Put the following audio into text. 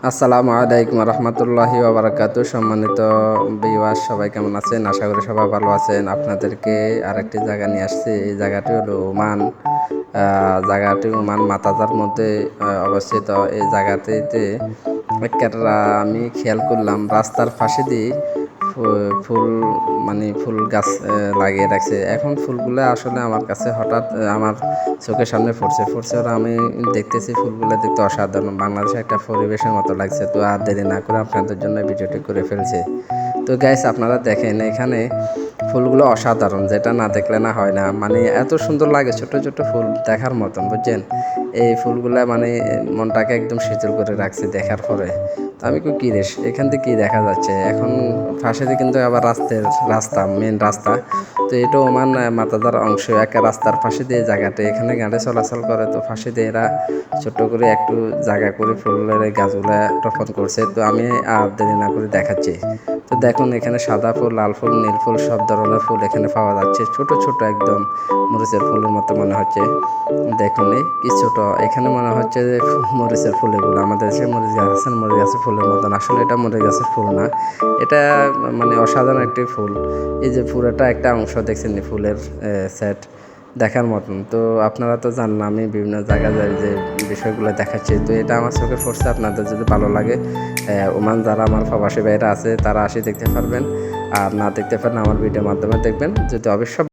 আসসালামু আলাইকুম রহমতুল্লাহি ওবারাকাতু। সম্মানিত ভিউয়ার্স, সবাই কেমন আছেন? আশা করি সবাই ভালো আছেন। আপনাদেরকে আরেকটি জায়গা নিয়ে আসছি। এই জায়গাটি হলো ওমান। জায়গাটি ওমান মাতাজার মধ্যে অবস্থিত। এই জায়গাটিতে আমি খেয়াল করলাম রাস্তার পাশে দিয়ে ফুল মানে ফুল গাছ লাগিয়ে রাখছে। এখন ফুলগুলো আসলে আমার কাছে হঠাৎ আমার চোখের সামনে ফুটছে আর আমি দেখতেছি ফুলগুলো দেখতে অসাধারণ, বাংলাদেশে একটা পরিবেশের মতো লাগছে। তো আর দেরি না করে আপনাদের জন্য ভিডিওটি করে ফেলছে। তো গাইস, আপনারা দেখেন এখানে ফুলগুলো অসাধারণ, যেটা না দেখলে না হয় না। মানে এত সুন্দর লাগে, ছোট ছোট ফুল দেখার মতন, বুঝছেন? এই ফুলগুলা মানে মনটাকে একদম শীতল করে রাখছে দেখার পরে। তো আমি কি রে, এখান থেকে কি দেখা যাচ্ছে? এখন পাশেতে কিন্তু আবার রাস্তা মেন রাস্তা। তো এটা ওমান মাতাদার অংশ, একটা রাস্তার পাশে দিয়ে জায়গাটা, এখানে গাড়ি চলাচল করে। তো পাশে দিয়ে এরা ছোট্ট করে একটু জায়গা করে ফুলের এই গাছগুলা রোপণ করছে। তো আমি আর দেরি না করে দেখাচ্ছি। তো দেখুন, এখানে সাদা ফুল, লাল ফুল, নীল ফুল, সব ধরনের ফুল এখানে পাওয়া যাচ্ছে। ছোট ছোট একদম মরিচের ফুলের মতো মনে হচ্ছে। দেখুন এই কি ছোট, এখানে মনে হচ্ছে যে মরিচের ফুল। এগুলো আমাদের দেশে মরিচ গাছ আছে, মরিচ গাছের ফুলের মতন। আসলে এটা মরিচ গাছের ফুল না, এটা মানে অসাধারণ একটি ফুল। এই যে পুরোটা একটা অংশ দেখছেন, ফুলের সেট দেখার মতন। তো আপনারা তো জানেন আমি বিভিন্ন জায়গায় যাই, যে বিষয়গুলো দেখাচ্ছি। তো এটা আমার চোখে পড়ছে। আপনাদের যদি ভালো লাগে, ওমান যারা আমার প্রবাসী ভাইরা আছে তারা আসে দেখতে পারবেন। আর না দেখতে পারেন, আমার ভিডিওর মাধ্যমে দেখবেন। যদি অবশ্য